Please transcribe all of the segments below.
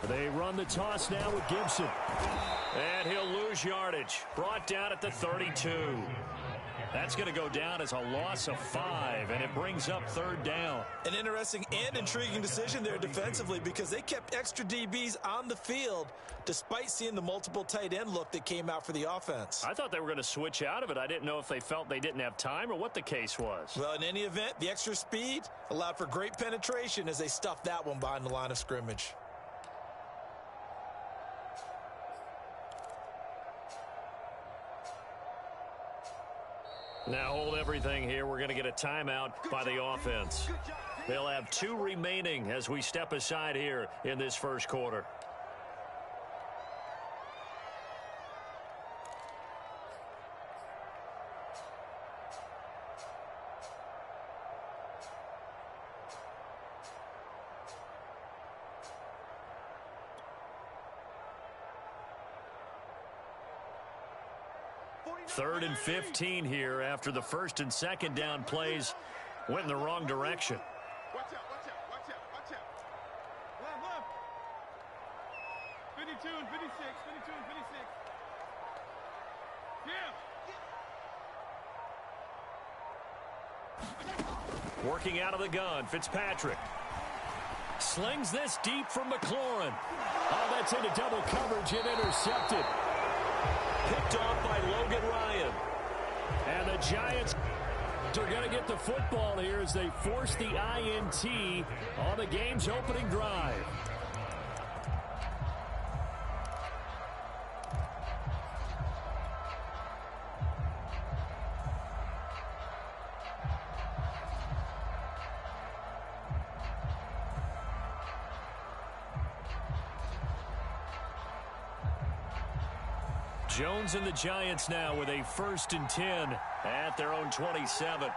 They run the toss now with Gibson. And he'll lose yardage. Brought down at the 32. That's going to go down as a loss of 5, and it brings up 3rd down. An interesting and intriguing decision there defensively because they kept extra DBs on the field despite seeing the multiple tight end look that came out for the offense. I thought they were going to switch out of it. I didn't know if they felt they didn't have time or what the case was. Well, in any event, the extra speed allowed for great penetration as they stuffed that one behind the line of scrimmage. Now hold everything here. We're going to get a timeout by the offense. They'll have 2 remaining as we step aside here in this first quarter. Third and 15 here after the 1st and 2nd down plays went in the wrong direction. Watch out, watch out, watch out, watch out. Left. 52 and 56, 52 and 56. Yeah. Working out of the gun, Fitzpatrick. Slings this deep from McLaurin. Oh, that's into double coverage and intercepted. Picked off by Logan Ryan. And the Giants are going to get the football here as they force the INT on the game's opening drive. Jones and the Giants now with a 1st and 10 at their own 27.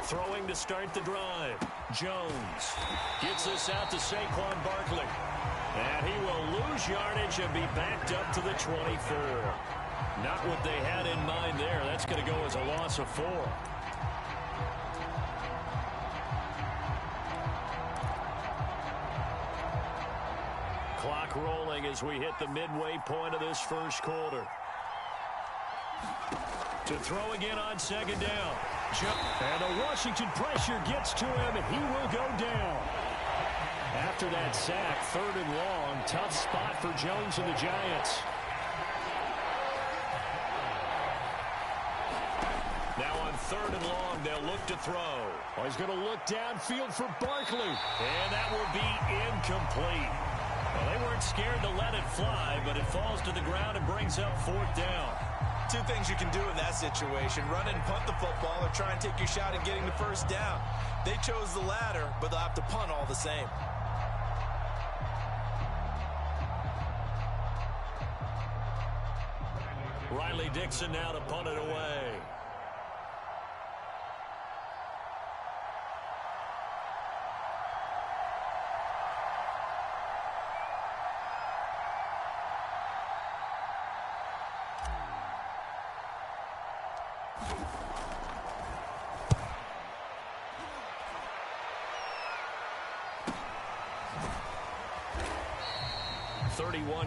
Throwing to start the drive. Jones gets this out to Saquon Barkley. And he will lose yardage and be backed up to the 24. Not what they had in mind there. That's going to go as a loss of 4. Clock rolling as we hit the midway point of this first quarter. To throw again on 2nd down. And the Washington pressure gets to him, and he will go down. After that sack, 3rd and long, tough spot for Jones and the Giants. Now on 3rd and long, they'll look to throw. Oh, he's going to look downfield for Barkley. And that will be incomplete. Well, they weren't scared to let it fly, but it falls to the ground and brings up 4th down. 2 things you can do in that situation: run and punt the football, or try and take your shot at getting the 1st down. They chose the latter, but they'll have to punt all the same. Riley Dixon now to punt it away.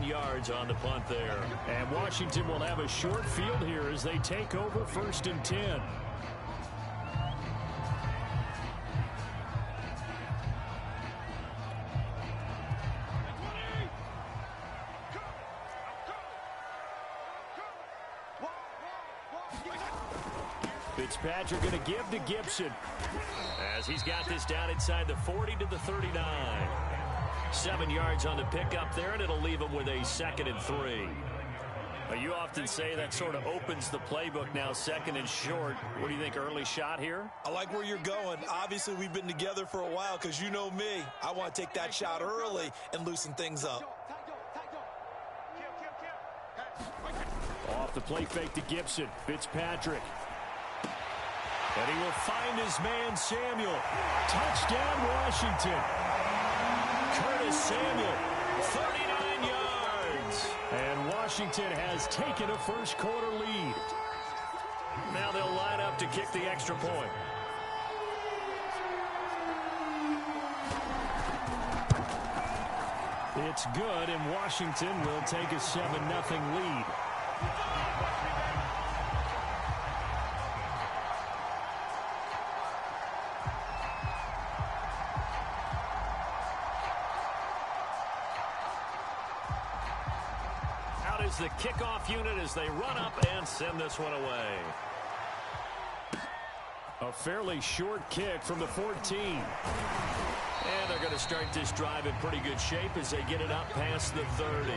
Yards on the punt there. And Washington will have a short field here as they take over 1st and 10. Fitzpatrick going to give to Gibson as he's got this down inside the 40 to the 39. 7 yards on the pickup there, and it'll leave him with a 2nd and 3. You often say that sort of opens the playbook now, 2nd and short. What do you think, early shot here? I like where you're going. Obviously, we've been together for a while because you know me. I want to take that shot early and loosen things up. Off the play fake to Gibson. Fitzpatrick. And he will find his man, Samuel. Touchdown, Washington. Curtis Samuel, 39 yards. And Washington has taken a first quarter lead. Now they'll line up to kick the extra point. It's good, and Washington will take a 7-0 lead. Out is the kickoff unit as they run up and send this one away. A fairly short kick from the 14. And they're going to start this drive in pretty good shape as they get it up past the 30.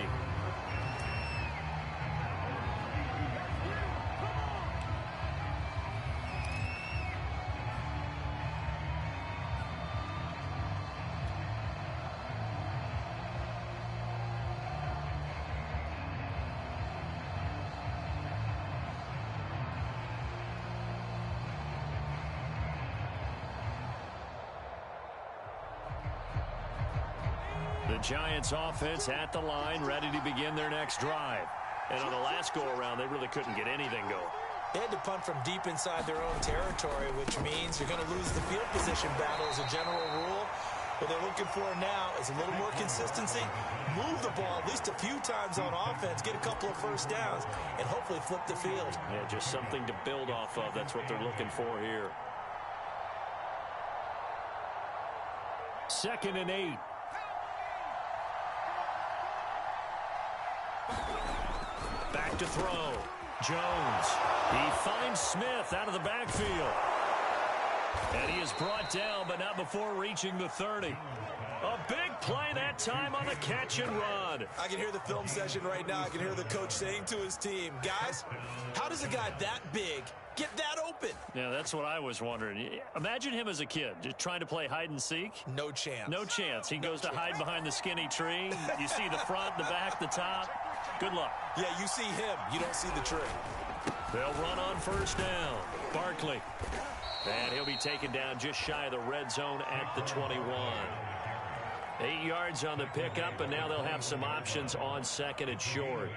The Giants offense at the line, ready to begin their next drive. And on the last go-around, they really couldn't get anything going. They had to punt from deep inside their own territory, which means you're going to lose the field position battle as a general rule. What they're looking for now is a little more consistency, move the ball at least a few times on offense, get a couple of first downs, and hopefully flip the field. Yeah, just something to build off of. That's what they're looking for here. 2nd and 8. Back to throw. Jones. He finds Smith out of the backfield. And he is brought down, but not before reaching the 30. A big play that time on the catch and run. I can hear the film session right now. I can hear the coach saying to his team, guys, how does a guy that big get that open? Yeah, that's what I was wondering. Imagine him as a kid, just trying to play hide and seek. No chance. No chance. He goes to hide behind the skinny tree. You see the front, the back, the top. Good luck. Yeah, you see him. You don't see the tree. They'll run on first down. Barkley. And he'll be taken down just shy of the red zone at the 21. 8 yards on the pickup, and now they'll have some options on 2nd and short.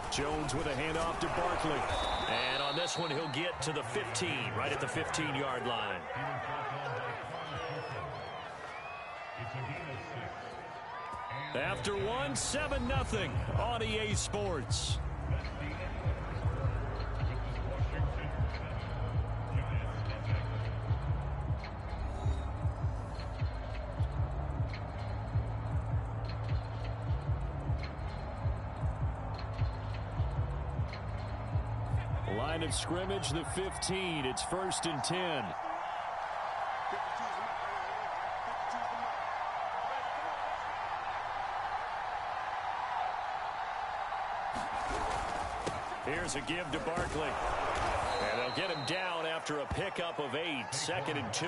Jones with a handoff to Barkley. And on this one, he'll get to the 15, right at the 15-yard line. After one, 7-0 on EA Sports. Line of scrimmage, the 15. It's 1st and 10. Here's a give to Barkley. And they'll get him down after a pickup of 8. 2nd and 2.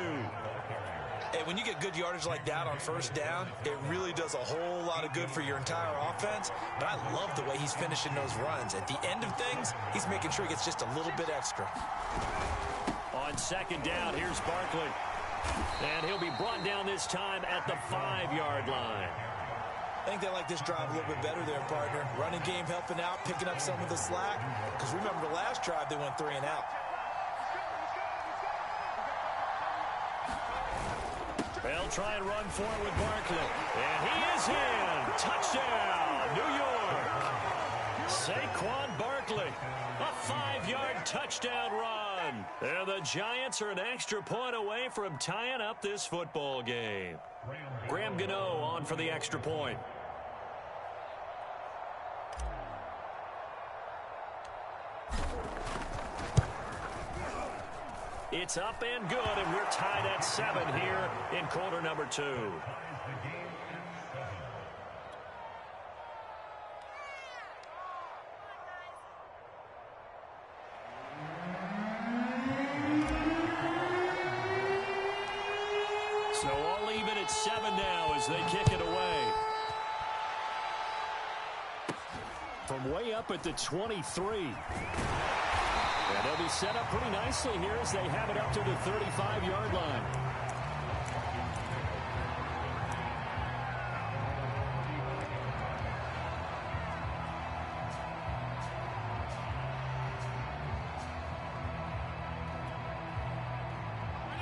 And when you get good yardage like that on first down, it really does a whole lot of good for your entire offense. But I love the way he's finishing those runs. At the end of things, he's making sure he gets just a little bit extra. On 2nd down, here's Barkley. And he'll be brought down this time at the 5-yard line. I think they like this drive a little bit better there, partner. Running game helping out, picking up some of the slack. Because remember the last drive, they went 3 and out. They'll try and run for it with Barkley. And he is in. Touchdown, New York. Saquon Barkley. A 5-yard touchdown run. And the Giants are an extra point away from tying up this football game. Graham Gano on for the extra point. It's up and good, and we're tied at 7 here in quarter number 2. So all even at 7 now as they kick it away. from way up at the 23. And they'll be set up pretty nicely here as they have it up to the 35-yard line.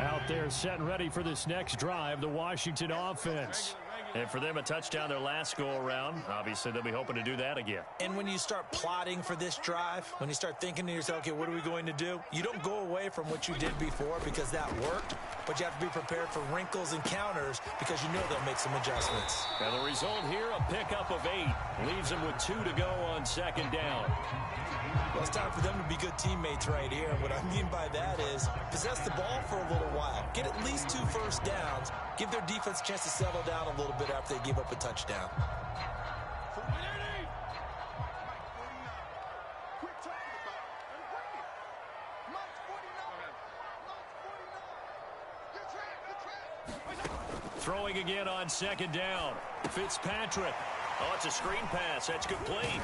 Out there set and ready for this next drive, the Washington offense. And for them, a touchdown their last go-around. Obviously, they'll be hoping to do that again. And when you start plotting for this drive, when you start thinking to yourself, okay, what are we going to do? You don't go away from what you did before because that worked, but you have to be prepared for wrinkles and counters because you know they'll make some adjustments. And the result here, a pickup of 8. Leaves them with 2 to go on second down. Well, it's time for them to be good teammates right here. And what I mean by that is possess the ball for a little while. Get at least 2 first downs. Give their defense a chance to settle down a little bit after they give up a touchdown. Throwing again on second down. Fitzpatrick. Oh, it's a screen pass. That's complete.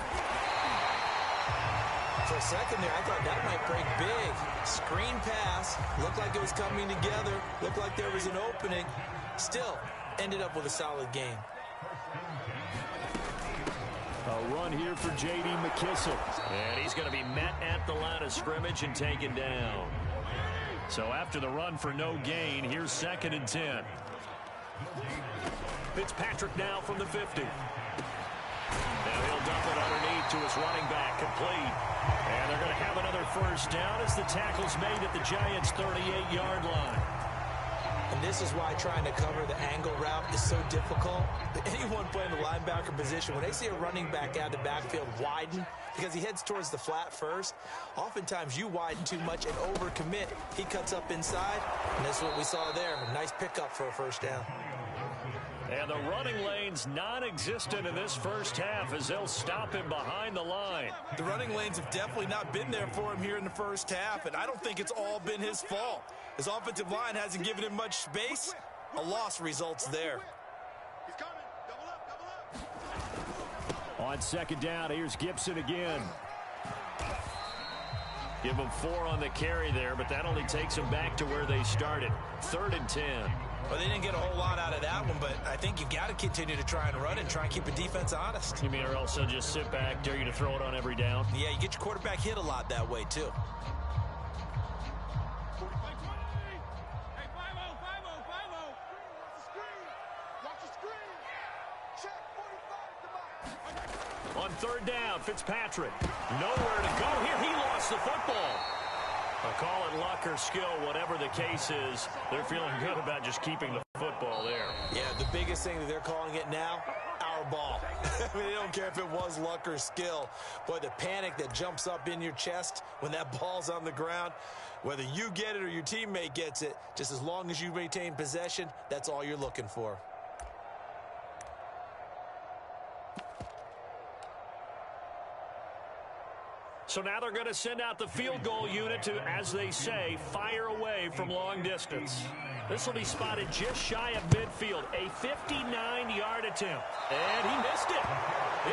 For a second there, I thought that might break big. Screen pass. Looked like it was coming together. Looked like there was an opening. Still, ended up with a solid game. A run here for J.D. McKissick. And he's going to be met at the line of scrimmage and taken down. So after the run for no gain, here's 2nd and 10. Fitzpatrick now from the 50. Now he'll dump it underneath to his running back, complete. And they're going to have another first down as the tackle's made at the Giants' 38-yard line. And this is why trying to cover the angle route is so difficult. Anyone playing the linebacker position, when they see a running back out of the backfield widen, because he heads towards the flat first, oftentimes you widen too much and overcommit. He cuts up inside, and that's what we saw there. A nice pickup for a first down. And the running lane's non-existent in this first half as they'll stop him behind the line. The running lanes have definitely not been there for him here in the first half, and I don't think it's all been his fault. His offensive line hasn't given him much space. A loss results there. He's coming. Double up. On second down, here's Gibson again. Give him 4 on the carry there, but that only takes them back to where they started. 3rd and 10. Well, they didn't get a whole lot out of that one, but I think you got to continue to try and run and try and keep the defense honest. You mean or else they'll just sit back, dare you to throw it on every down? Yeah, you get your quarterback hit a lot that way, too. On 3rd down, Fitzpatrick. Nowhere to go here. He lost the football. I'll call it luck or skill, whatever the case is. They're feeling good about just keeping the football there. Yeah, the biggest thing that they're calling it now, our ball. I mean, they don't care if it was luck or skill. Boy, the panic that jumps up in your chest when that ball's on the ground, whether you get it or your teammate gets it, just as long as you maintain possession, that's all you're looking for. So now they're going to send out the field goal unit to, as they say, fire away from long distance. This will be spotted just shy of midfield. A 59-yard attempt. And he missed it.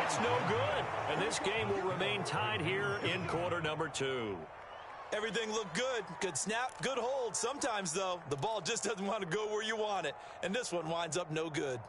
It's no good. And this game will remain tied here in quarter number 2. Everything looked good. Good snap, good hold. Sometimes, though, the ball just doesn't want to go where you want it. And this one winds up no good.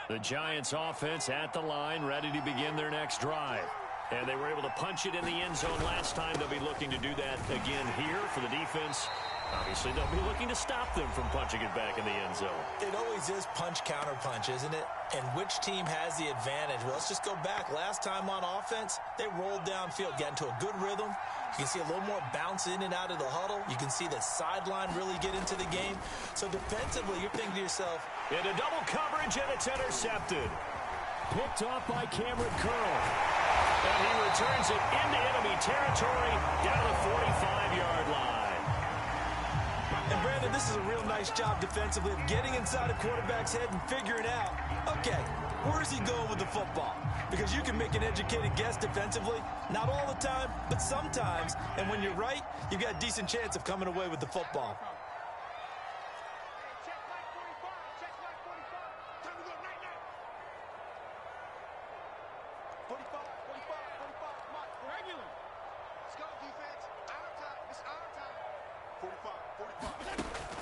The Giants offense at the line, ready to begin their next drive. And they were able to punch it in the end zone last time. They'll be looking to do that again here for the defense. Obviously, they'll be looking to stop them from punching it back in the end zone. It always is punch, counter punch, isn't it? And which team has the advantage? Well, let's just go back. Last time on offense, they rolled downfield, got into a good rhythm. You can see a little more bounce in and out of the huddle. You can see the sideline really get into the game. So defensively, you're thinking to yourself, into double coverage, and it's intercepted. Picked off by Cameron Curl. And he returns it into enemy territory down the 45-yard line. And Brandon, this is a real nice job defensively of getting inside a quarterback's head and figuring out, okay, where's he going with the football? Because you can make an educated guess defensively, not all the time, but sometimes. And when you're right, you've got a decent chance of coming away with the football.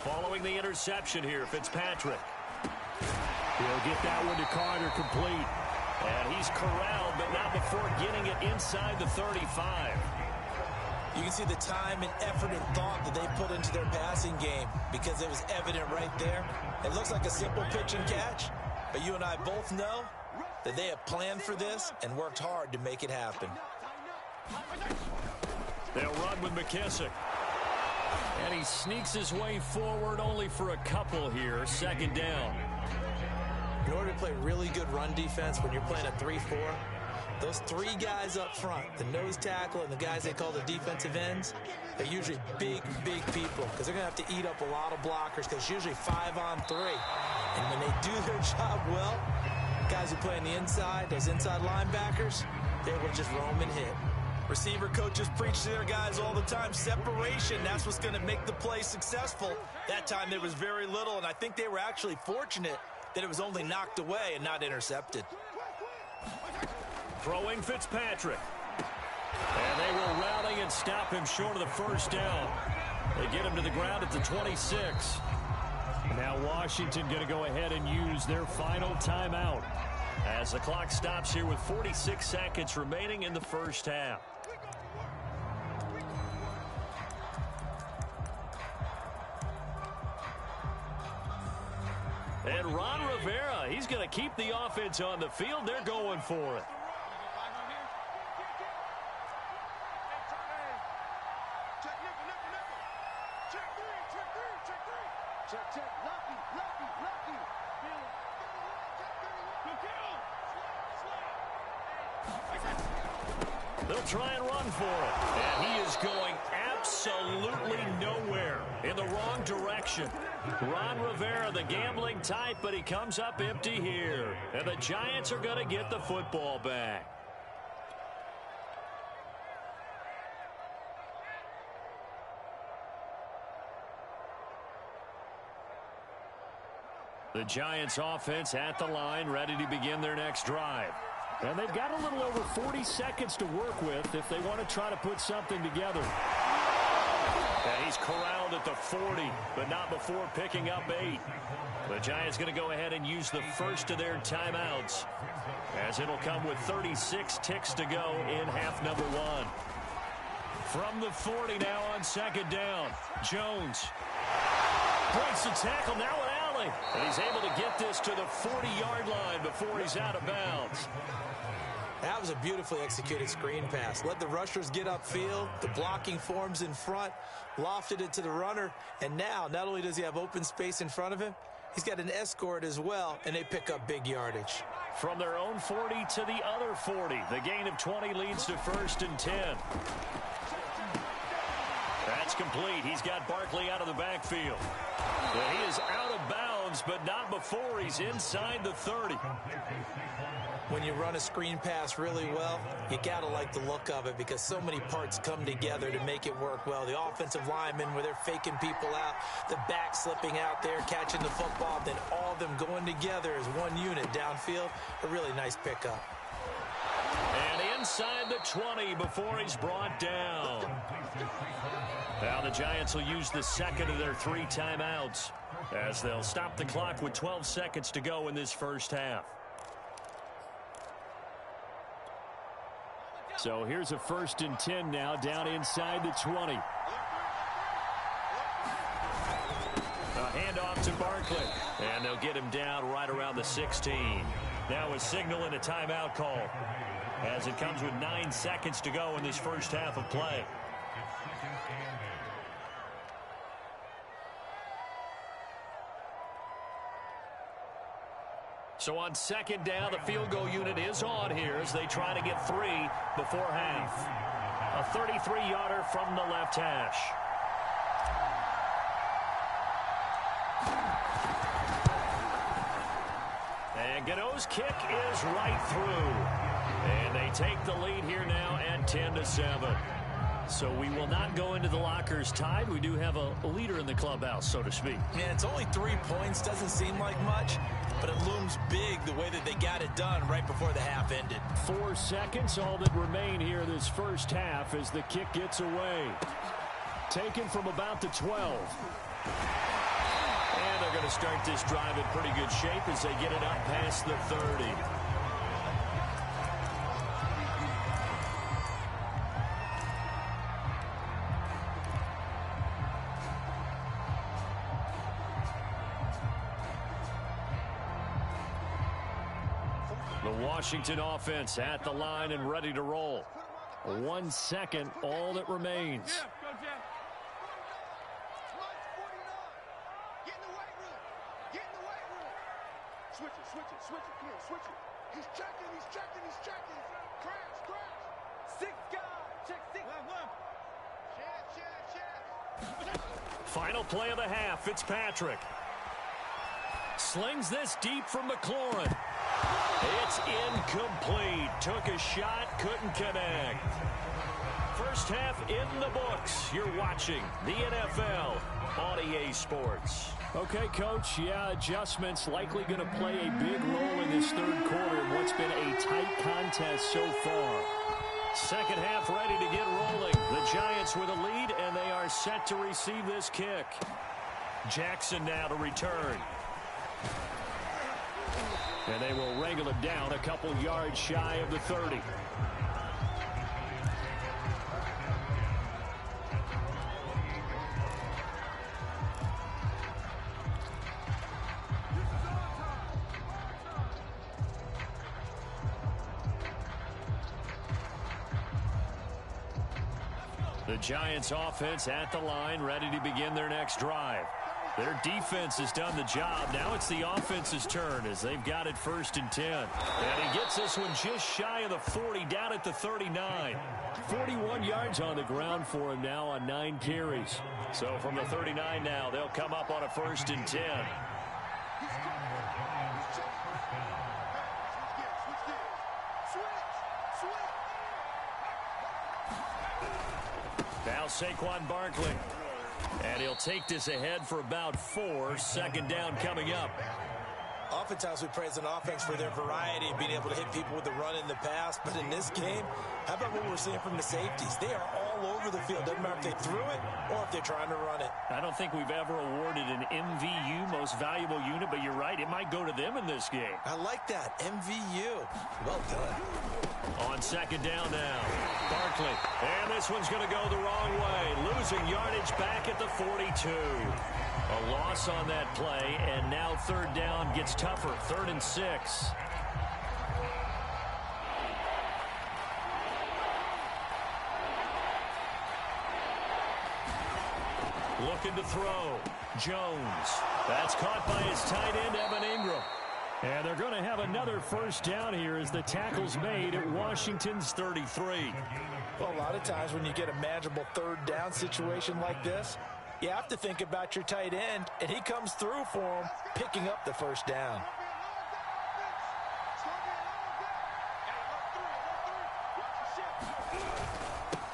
Following the interception here, Fitzpatrick. He'll get that one to Carter complete. And he's corralled, but not before getting it inside the 35. You can see the time and effort and thought that they put into their passing game because it was evident right there. It looks like a simple pitch and catch, but you and I both know that they have planned for this and worked hard to make it happen. They'll run with McKissick. And he sneaks his way forward only for a couple here. Second down. In order to play really good run defense when you're playing a 3-4, those three guys up front, the nose tackle and the guys they call the defensive ends, they're usually big, big people because they're going to have to eat up a lot of blockers because it's usually 5-on-3. And when they do their job well, guys who play on the inside, those inside linebackers, they will just roam and hit. Receiver coaches preach to their guys all the time. Separation, that's what's going to make the play successful. That time there was very little, and I think they were actually fortunate that it was only knocked away and not intercepted. Throwing Fitzpatrick. And they will rally and stop him short of the first down. They get him to the ground at the 26. Now Washington going to go ahead and use their final timeout as the clock stops here with 46 seconds remaining in the first half. And Ron Rivera, he's going to keep the offense on the field. They're going for it. They'll try and run for it. And he is going absolutely nowhere, in the wrong direction. Ron Rivera, the gambling type, but he comes up empty here. And the Giants are going to get the football back. The Giants offense at the line, ready to begin their next drive. And they've got a little over 40 seconds to work with if they want to try to put something together. And he's corralled at the 40, but not before picking up 8. The Giants going to go ahead and use the first of their timeouts, as it'll come with 36 ticks to go in half number 1. From the 40 now on second down. Jones breaks the tackle, now an alley. And he's able to get this to the 40-yard line before he's out of bounds. That was a beautifully executed screen pass. Let the rushers get upfield. The blocking forms in front. Lofted it to the runner. And now, not only does he have open space in front of him, he's got an escort as well, and they pick up big yardage. From their own 40 to the other 40. The gain of 20 leads to 1st and 10. That's complete. He's got Barkley out of the backfield. Well, he is out of bounds, but not before he's inside the 30. When you run a screen pass really well, you got to like the look of it because so many parts come together to make it work well. The offensive linemen, where they're faking people out, the back slipping out there, catching the football, then all of them going together as one unit downfield. A really nice pickup. And inside the 20 before he's brought down. Now the Giants will use the second of their 3 timeouts as they'll stop the clock with 12 seconds to go in this first half. So here's a 1st and 10 now down inside the 20. A handoff to Barkley. And they'll get him down right around the 16. Now a signal and a timeout call as it comes with 9 seconds to go in this first half of play. So on second down, the field goal unit is on here as they try to get 3 before half. A 33-yarder from the left hash. And Gano's kick is right through. And they take the lead here now at 10-7. So we will not go into the lockers tied. We do have a leader in the clubhouse, so to speak. Man, it's only 3 points. Doesn't seem like much, but it looms big the way that they got it done right before the half ended. 4 seconds, all that remain here this first half as the kick gets away. Taken from about the 12. And they're going to start this drive in pretty good shape as they get it up past the 30. The Washington offense at the line and ready to roll. 1 second, all that remains. Switch it. Come on, switch it. He's checking. Crash. 6 guys. Check 6. Chance. Final play of the half, Fitzpatrick. Slings this deep from McLaurin. It's incomplete. Took a shot, couldn't connect. First half in the books. You're watching the NFL on EA Sports. Okay, Coach, adjustments likely going to play a big role in this third quarter in what's been a tight contest so far. Second half ready to get rolling. The Giants with a lead, and they are set to receive this kick. Jackson now to return. And they will wrangle it down a couple yards shy of the 30. The Giants offense at the line, ready to begin their next drive. Their defense has done the job. Now it's the offense's turn as they've got it 1st and 10. And he gets this one just shy of the 40, down at the 39. 41 yards on the ground for him now on 9 carries. So from the 39 now, they'll come up on a 1st and 10. Now Saquon Barkley. And he'll take this ahead for about 4. Second down coming up. Oftentimes we praise an offense for their variety and being able to hit people with the run in the pass. But in this game, how about what we're seeing from the safeties? They are all over the field. Doesn't matter if they threw it or if they're trying to run it. I don't think we've ever awarded an MVU, most valuable unit, but you're right. It might go to them in this game. I like that. MVU. Well done. On second down now, Barkley. And this one's going to go the wrong way. Losing yardage back at the 42. A loss on that play, and now third down gets tougher. 3rd and 6. Looking to throw. Jones. That's caught by his tight end, Evan Ingram. And they're going to have another first down here as the tackle's made at Washington's 33. Well, a lot of times when you get a manageable third down situation like this, you have to think about your tight end, and he comes through for him, picking up the first down.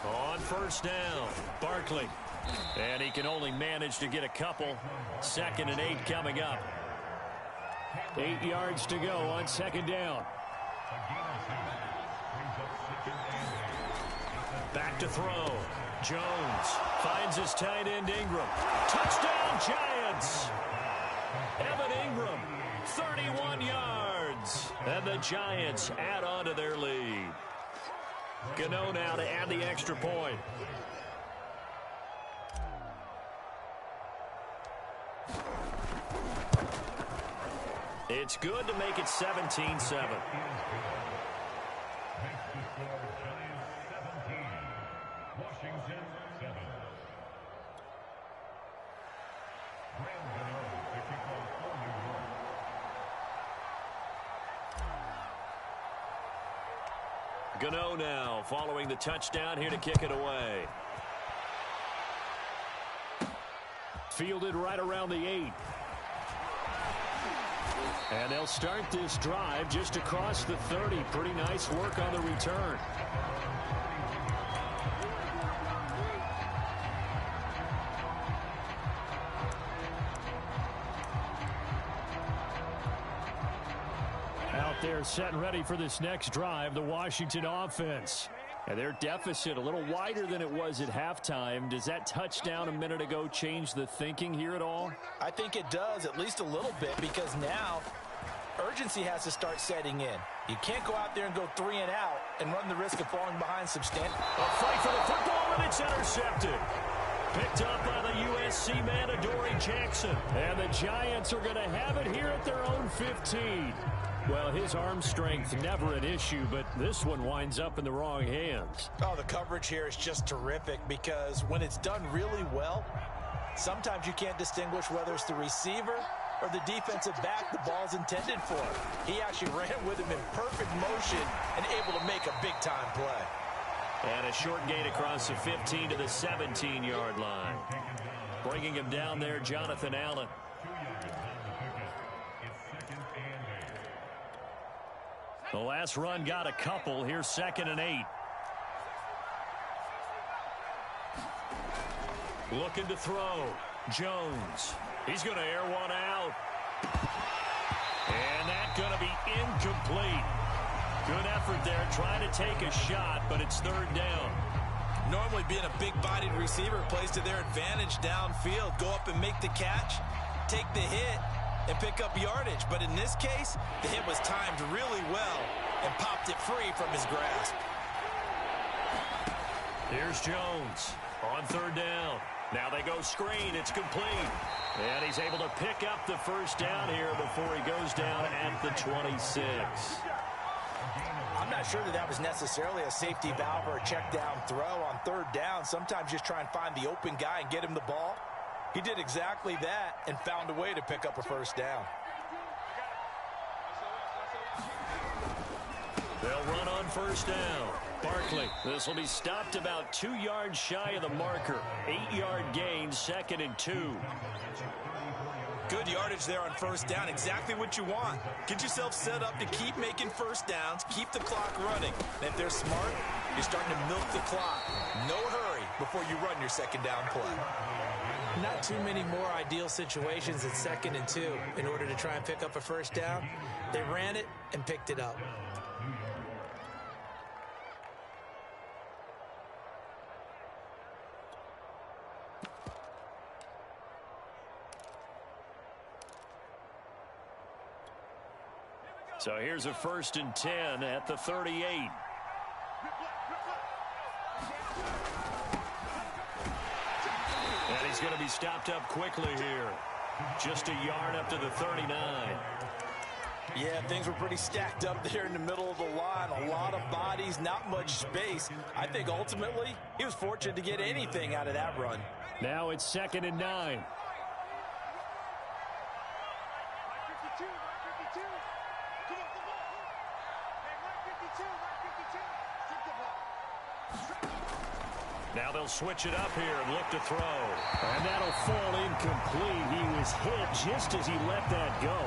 On first down, Barkley. And he can only manage to get a couple. 2nd and 8 coming up. 8 yards to go on second down. Back to throw. Jones finds his tight end Ingram. Touchdown Giants! Evan Ingram, 31 yards. And the Giants add on to their lead. Gano now to add the extra point. It's good to make it 17-7. Gano now following the touchdown here to kick it away. Fielded right around the 8. And they'll start this drive just across the 30. Pretty nice work on the return. Out there set and ready for this next drive, the Washington offense. And their deficit a little wider than it was at halftime. Does that touchdown a minute ago change the thinking here at all? I think it does, at least a little bit, because now urgency has to start setting in. You can't go out there and go 3 and out and run the risk of falling behind substantially. A fight for the football, and it's intercepted. Picked up by the USC man, Adoree Jackson. And the Giants are going to have it here at their own 15. Well, his arm strength never an issue, but this one winds up in the wrong hands. Oh, the coverage here is just terrific because when it's done really well, sometimes you can't distinguish whether it's the receiver or the defensive back the ball's intended for. He actually ran with him in perfect motion and able to make a big-time play. And a short gain across the 15 to the 17-yard line. Bringing him down there, Jonathan Allen. The last run got a couple. Here's 2nd and 8. Looking to throw. Jones. He's going to air one out. And that's going to be incomplete. Good effort there trying to take a shot, but it's 3rd down. Normally being a big-bodied receiver plays to their advantage downfield. Go up and make the catch, take the hit, and pick up yardage. But in this case, the hit was timed really well and popped it free from his grasp. Here's Jones on 3rd down. Now they go screen. It's complete. And he's able to pick up the 1st down here before he goes down at the 26. I'm not sure that was necessarily a safety valve or a check down throw on 3rd down. Sometimes just try and find the open guy and get him the ball. He did exactly that and found a way to pick up a 1st down. They'll run on 1st down. Barkley, this will be stopped about 2 yards shy of the marker. 8-yard gain, 2nd and 2. Good yardage there on 1st down. Exactly what you want. Get yourself set up to keep making 1st downs, keep the clock running. And if they're smart, you're starting to milk the clock. No hurry before you run your 2nd down play. Not too many more ideal situations at 2nd and 2 in order to try and pick up a 1st down. They ran it and picked it up. So here's a 1st and 10 at the 38. And he's going to be stopped up quickly here. Just a yard up to the 39. Yeah, things were pretty stacked up there in the middle of the line. A lot of bodies, not much space. I think ultimately he was fortunate to get anything out of that run. Now it's 2nd and 9. Now they'll switch it up here and look to throw. And that'll fall incomplete. He was hit just as he let that go.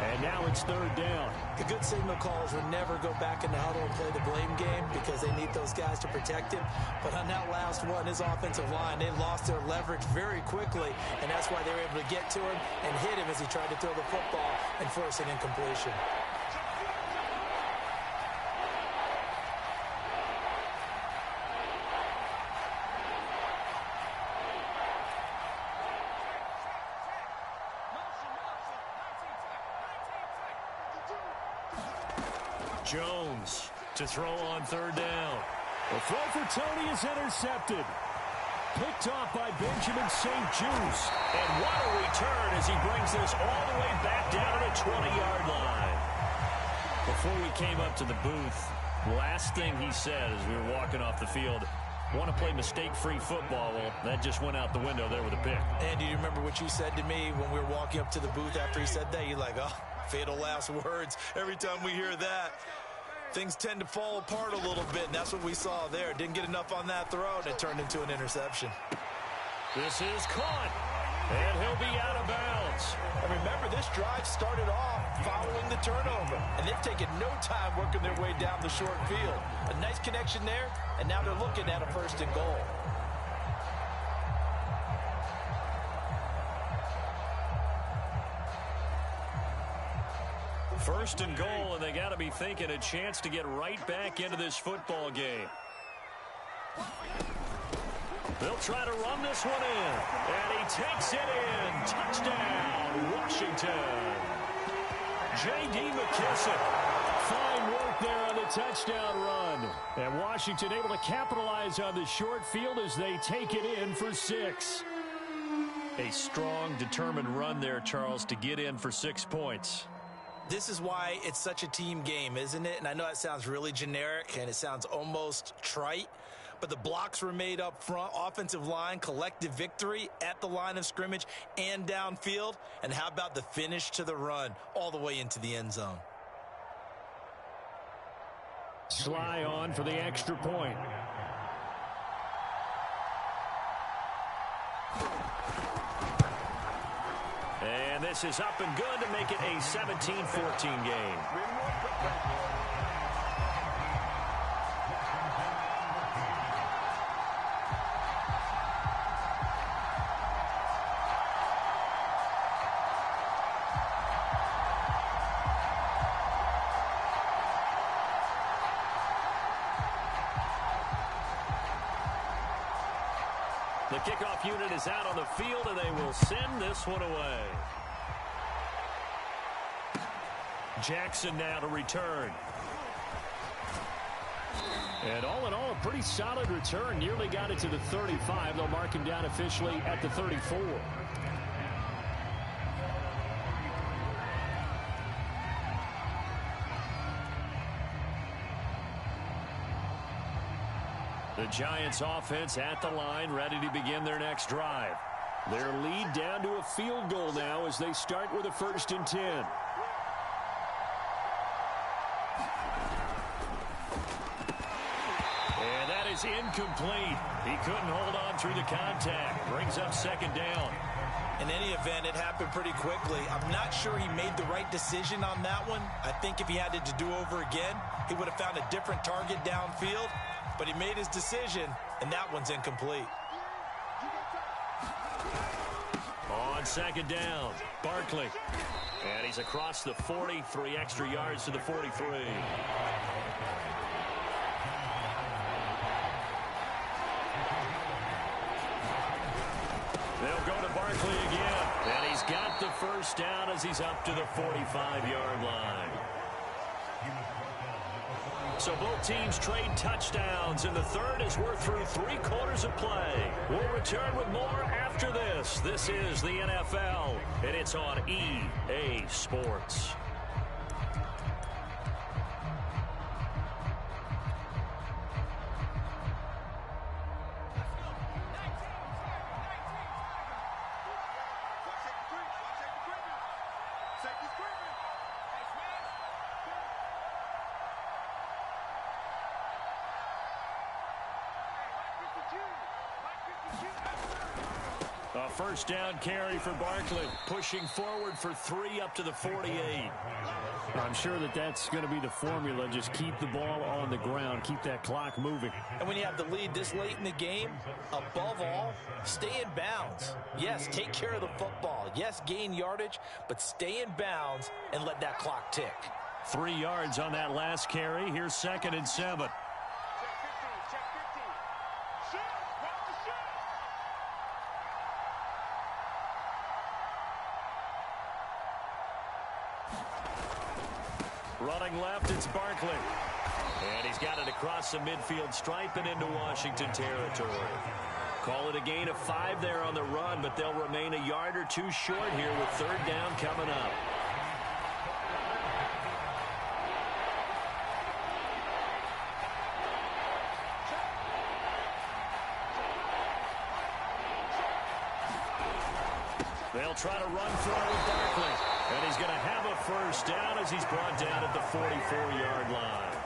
And now it's 3rd down. The good signal callers would never go back in the huddle and play the blame game because they need those guys to protect him. But on that last one, his offensive line, they lost their leverage very quickly. And that's why they were able to get to him and hit him as he tried to throw the football and force an incompletion. Jones to throw on 3rd down. The throw for Tony is intercepted. Picked off by Benjamin St. Juice. And what a return as he brings this all the way back down to the 20-yard line. Before we came up to the booth, last thing he said as we were walking off the field, want to play mistake-free football. Well, that just went out the window there with a pick. Andy, do you remember what you said to me when we were walking up to the booth after he said that? You're like, oh, fatal last words. Every time we hear that, things tend to fall apart a little bit, and that's what we saw there. Didn't get enough on that throw, and it turned into an interception. This is caught, and he'll be out of bounds. And remember, this drive started off following the turnover, and they've taken no time working their way down the short field. A nice connection there, and now they're looking at a 1st and goal. First and goal, and they got to be thinking a chance to get right back into this football game. They'll try to run this one in. And he takes it in. Touchdown, Washington. J.D. McKissick. Fine work there on the touchdown run. And Washington able to capitalize on the short field as they take it in for 6. A strong, determined run there, Charles, to get in for 6 points. This is why it's such a team game, isn't it? And I know it sounds really generic and it sounds almost trite, but the blocks were made up front, offensive line, collective victory at the line of scrimmage and downfield. And how about the finish to the run all the way into the end zone? Sly on for the extra point. And this is up and good to make it a 17-14 game. The kickoff unit is out on the field, and they will send this one away. Jackson now to return. And all in all, a pretty solid return. Nearly got it to the 35. They'll mark him down officially at the 34. The Giants offense at the line, ready to begin their next drive. Their lead down to a field goal now as they start with a 1st and 10. And that is incomplete. He couldn't hold on through the contact. Brings up 2nd down. In any event, it happened pretty quickly. I'm not sure he made the right decision on that one. I think if he had to do over again, he would have found a different target downfield. But he made his decision, and that one's incomplete. On 2nd down, Barkley. And he's across the 40, 3 extra yards to the 43. They'll go to Barkley again. And he's got the 1st down as he's up to the 45-yard line. So both teams trade touchdowns, and the 3rd is we're through 3 quarters of play. We'll return with more after this. This is the NFL, and it's on EA Sports. A 1st down carry for Barkley, pushing forward for 3 up to the 48. I'm sure that that's going to be the formula. Just keep the ball on the ground, keep that clock moving. And when you have the lead this late in the game, above all, stay in bounds. Yes, take care of the football. Yes, gain yardage, but stay in bounds and let that clock tick. 3 yards on that last carry. Here's 2nd and 7. Running left, it's Barkley. And he's got it across the midfield stripe and into Washington territory. Call it a gain of 5 there on the run, but they'll remain a yard or 2 short here with 3rd down coming up. They'll try to run for it with Barkley. And he's going to have a 1st down as he's brought down at the 44-yard line.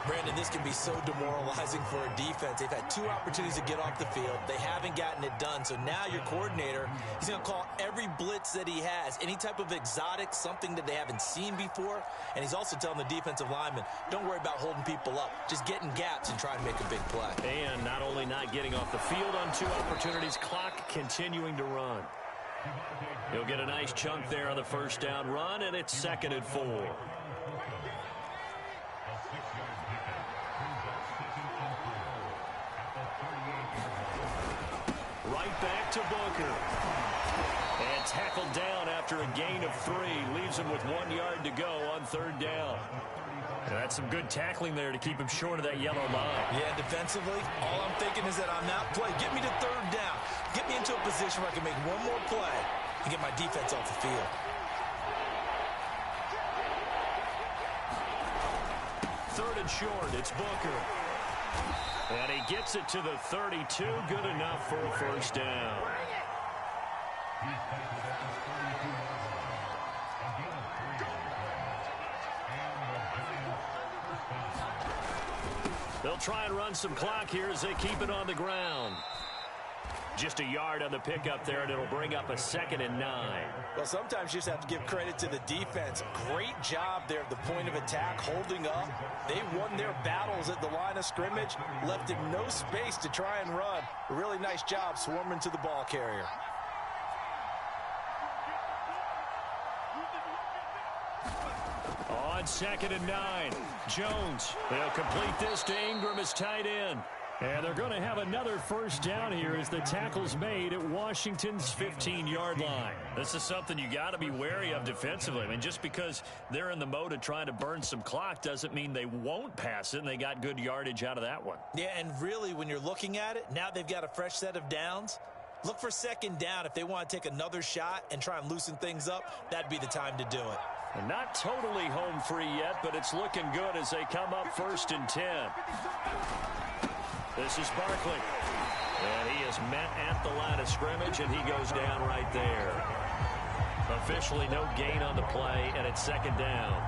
Brandon, this can be so demoralizing for a defense. They've had 2 opportunities to get off the field. They haven't gotten it done. So now your coordinator, he's going to call every blitz that he has, any type of exotic, something that they haven't seen before. And he's also telling the defensive lineman, don't worry about holding people up. Just get in gaps and try to make a big play. And not only not getting off the field on 2 opportunities, clock continuing to run. He'll get a nice chunk there on the 1st down run, and it's 2nd and 4. right back to Booker. And tackled down after a gain of 3. Leaves him with 1 yard to go on 3rd down. And that's some good tackling there to keep him short of that yellow line. Yeah, defensively, all I'm thinking is that on that play, get me to 3rd down. Get me into a position where I can make one more play and get my defense off the field. 3rd and short, it's Booker. And he gets it to the 32, good enough for a 1st down. They'll try and run some clock here as they keep it on the ground. Just a yard on the pickup there, and it'll bring up a 2nd and 9. Well, sometimes you just have to give credit to the defense. Great job there at the point of attack, holding up. They won their battles at the line of scrimmage, left him no space to try and run. A really nice job swarming to the ball carrier. On 2nd and 9, Jones. They'll complete this to Ingram as tight end. And they're going to have another 1st down here as the tackle's made at Washington's 15-yard line. This is something you got to be wary of defensively. I mean, just because they're in the mode of trying to burn some clock doesn't mean they won't pass it, and they got good yardage out of that one. Yeah, and really, when you're looking at it, now they've got a fresh set of downs. Look for 2nd down. If they want to take another shot and try and loosen things up, that'd be the time to do it. And not totally home free yet, but it's looking good as they come up 1st and 10. This is Barkley. And he is met at the line of scrimmage, and he goes down right there. Officially no gain on the play, and it's 2nd down.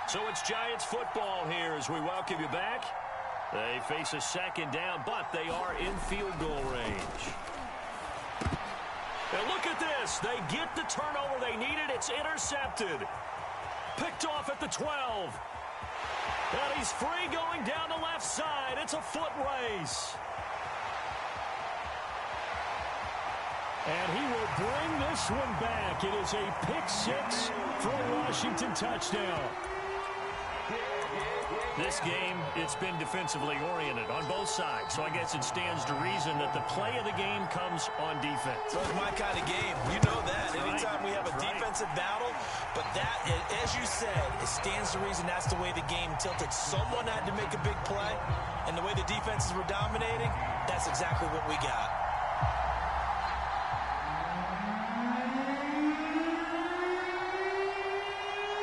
So it's Giants football here as we welcome you back. They face a 2nd down, but they are in field goal range. And look at this. They get the turnover they needed. It's intercepted. Picked off at the 12. And he's free going down the left side. It's a foot race. And he will bring this one back. It is a pick-6 for a Washington touchdown. This game, it's been defensively oriented on both sides, so I guess it stands to reason that the play of the game comes on defense. So it's my kind of game. You know that. Anytime we have a defensive battle, but that, as you said, it stands to reason that's the way the game tilted. Someone had to make a big play, and the way the defenses were dominating, that's exactly what we got.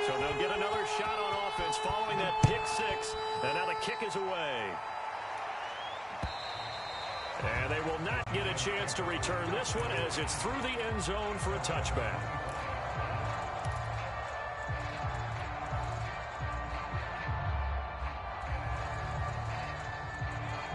So they'll get another shot on offense following that pick-6, and now the kick is away. And they will not get a chance to return this one as it's through the end zone for a touchback.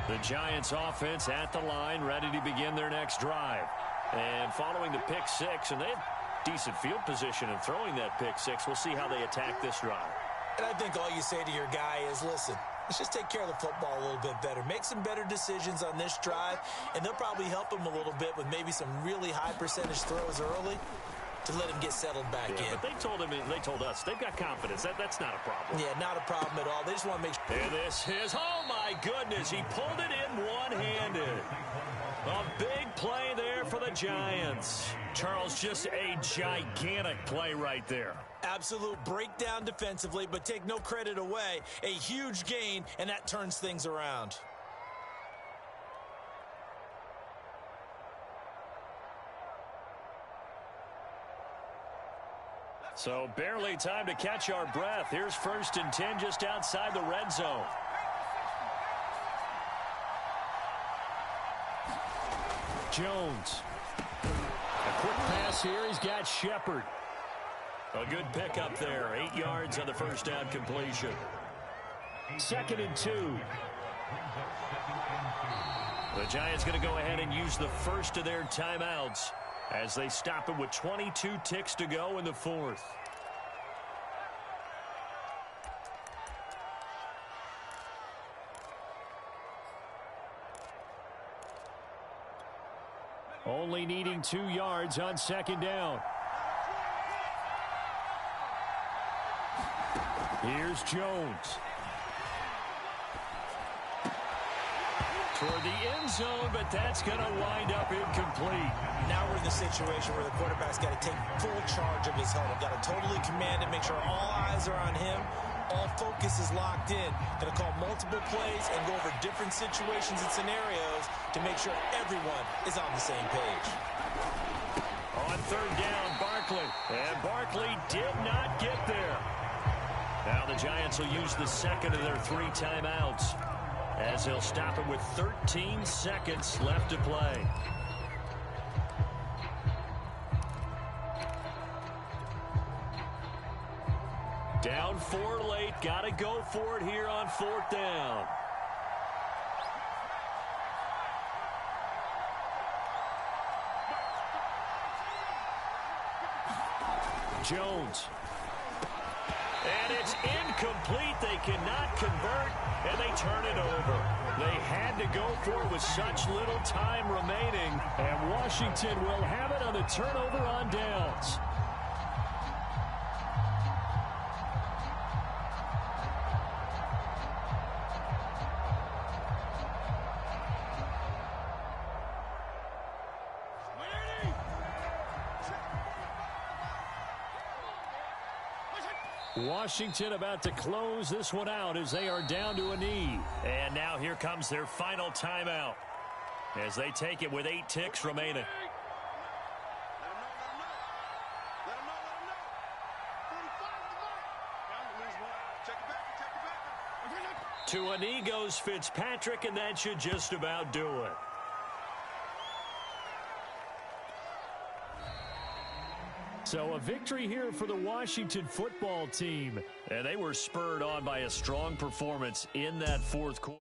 The Giants offense at the line, ready to begin their next drive. And following the pick-6, and they had decent field position in throwing that pick-6. We'll see how they attack this drive. And I think all you say to your guy is, listen, let's just take care of the football a little bit better. Make some better decisions on this drive, and they'll probably help him a little bit with maybe some really high percentage throws early to let him get settled back in. But they told us, they've got confidence. That's not a problem. Yeah, not a problem at all. They just want to make sure. And this is, oh my goodness, he pulled it in one-handed. A big play there for the Giants. Charles, just a gigantic play right there. Absolute breakdown defensively, but take no credit away. A huge gain, and that turns things around. So barely time to catch our breath. Here's 1st and 10 just outside the red zone. Jones. A quick pass here. He's got Shepard. A good pickup there. 8 yards on the 1st down completion. 2nd and 2. The Giants going to go ahead and use the first of their timeouts as they stop it with 22 ticks to go in the 4th. Only needing 2 yards on 2nd down. Here's Jones. Toward the end zone, but that's going to wind up incomplete. Now we're in the situation where the quarterback's got to take full charge of his huddle. Got to totally command it, make sure all eyes are on him. All focus is locked in. Going to call multiple plays and go over different situations and scenarios to make sure everyone is on the same page. On third down, Barkley. And Barkley did not get there. Now the Giants will use the second of their 3 timeouts, as they'll stop it with 13 seconds left to play. Down 4 late. Got to go for it here on 4th down. Jones. And it's incomplete. They cannot convert, and they turn it over. They had to go for it with such little time remaining, and Washington will have it on the turnover on downs. Washington about to close this one out as they are down to a knee. And now here comes their final timeout as they take it with 8 ticks remaining. Let him know. 45 check it back. To a knee goes Fitzpatrick, and that should just about do it. So a victory here for the Washington football team. And they were spurred on by a strong performance in that fourth quarter.